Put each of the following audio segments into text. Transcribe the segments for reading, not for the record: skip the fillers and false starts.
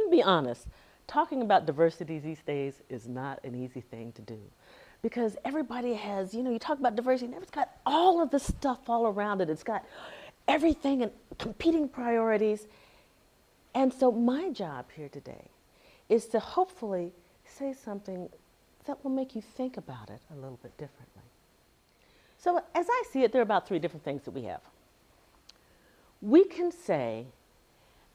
to be honest, talking about diversity these days is not an easy thing to do. Because everybody has, you talk about diversity, and it's got all of the stuff all around it. It's got everything and competing priorities. And so my job here today is to hopefully say something that will make you think about it a little bit differently. So as I see it, there are about 3 different things that we have. We can say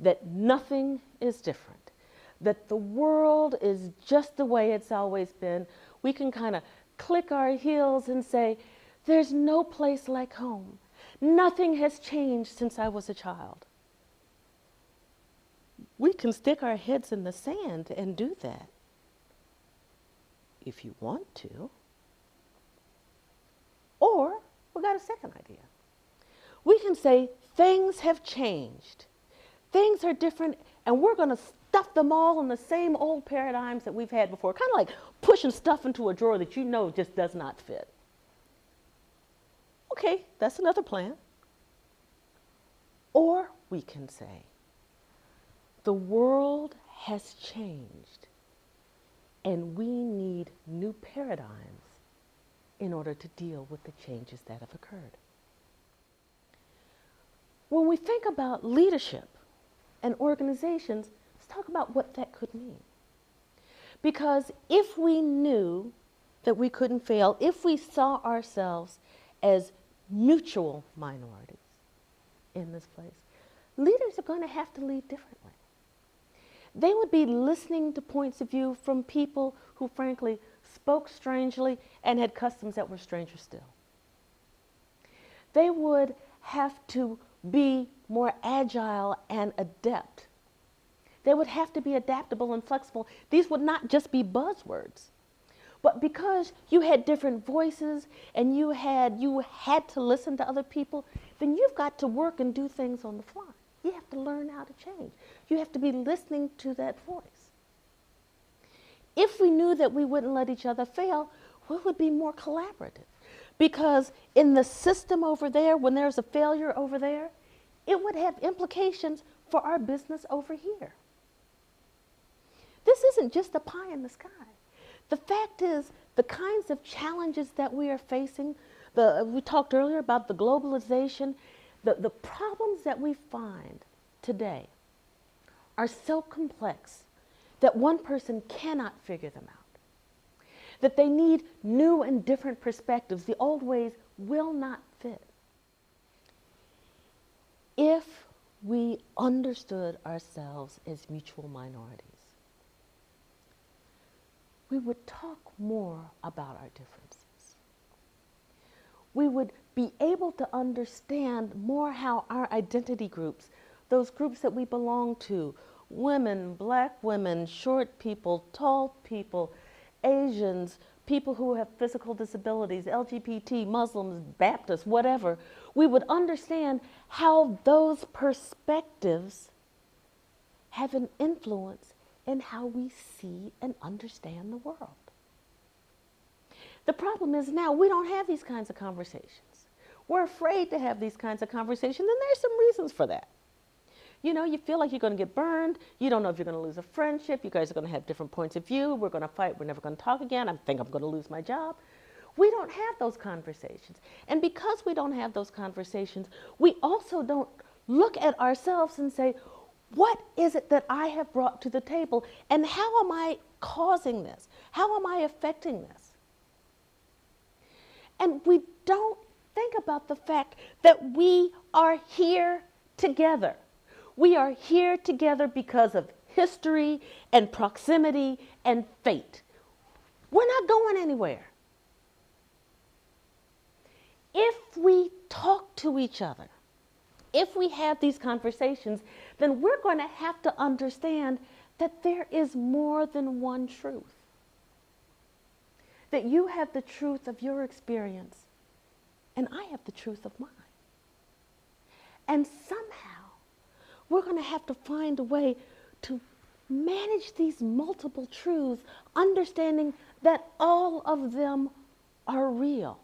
that nothing is different, that the world is just the way it's always been. We can kind of click our heels and say, there's no place like home. Nothing has changed since I was a child. We can stick our heads in the sand and do that if you want to. Or we got a second idea. We can say things have changed. Things are different, and we're going to stuff them all in the same old paradigms that we've had before, kind of like pushing stuff into a drawer that you know just does not fit. Okay, that's another plan. Or we can say, the world has changed, and we need new paradigms in order to deal with the changes that have occurred. When we think about leadership and organizations, let's talk about what that could mean. Because if we knew that we couldn't fail, if we saw ourselves as mutual minorities in this place, leaders are going to have to lead differently. They would be listening to points of view from people who, frankly, spoke strangely and had customs that were stranger still. They would have to be more agile and adept. They would have to be adaptable and flexible. These would not just be buzzwords. But because you had different voices and you had to listen to other people, then you've got to work and do things on the fly. You have to learn how to change. You have to be listening to that voice. If we knew that we wouldn't let each other fail, we would be more collaborative. Because in the system over there, when there's a failure over there, it would have implications for our business over here. This isn't just a pie in the sky. The fact is, the kinds of challenges that we are facing, we talked earlier about the globalization, the problems that we find today are so complex that one person cannot figure them out. That they need new and different perspectives. The old ways will not fit. If we understood ourselves as mutual minorities, we would talk more about our differences. We would be able to understand more how our identity groups, those groups that we belong to, women, black women, short people, tall people, Asians, people who have physical disabilities, LGBT, Muslims, Baptists, whatever, we would understand how those perspectives have an influence in how we see and understand the world. The problem is now we don't have these kinds of conversations. We're afraid to have these kinds of conversations, and there's some reasons for that. You feel like you're going to get burned. You don't know if you're going to lose a friendship. You guys are going to have different points of view. We're going to fight. We're never going to talk again. I think I'm going to lose my job. We don't have those conversations. And because we don't have those conversations, we also don't look at ourselves and say, what is it that I have brought to the table? And how am I causing this? How am I affecting this? And we don't think about the fact that we are here together. We are here together because of history and proximity and fate. We're not going anywhere. If we talk to each other, if we have these conversations, then we're going to have to understand that there is more than one truth. That you have the truth of your experience, and I have the truth of mine. And somehow, we're going to have to find a way to manage these multiple truths, understanding that all of them are real,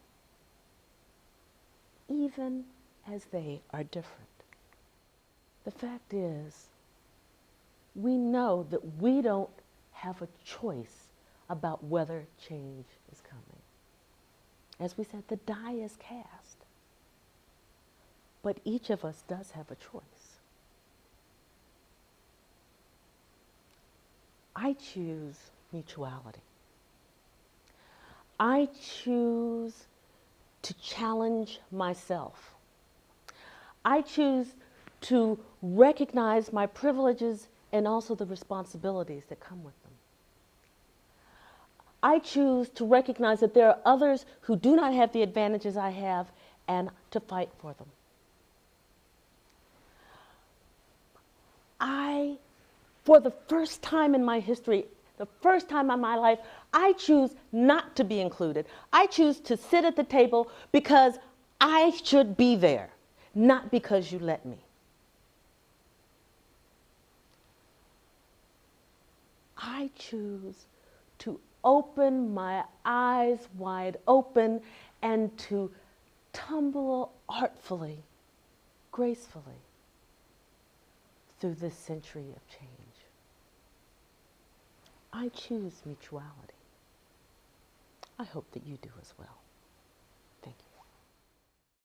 even as they are different. The fact is, we know that we don't have a choice about whether change is coming. As we said, the die is cast. But each of us does have a choice. I choose mutuality. I choose to challenge myself. I choose to recognize my privileges and also the responsibilities that come with them. I choose to recognize that there are others who do not have the advantages I have and to fight for them. For the first time in my history, the first time in my life, I choose not to be included. I choose to sit at the table because I should be there, not because you let me. I choose to open my eyes wide open and to tumble artfully, gracefully through this century of change. I choose mutuality. I hope that you do as well.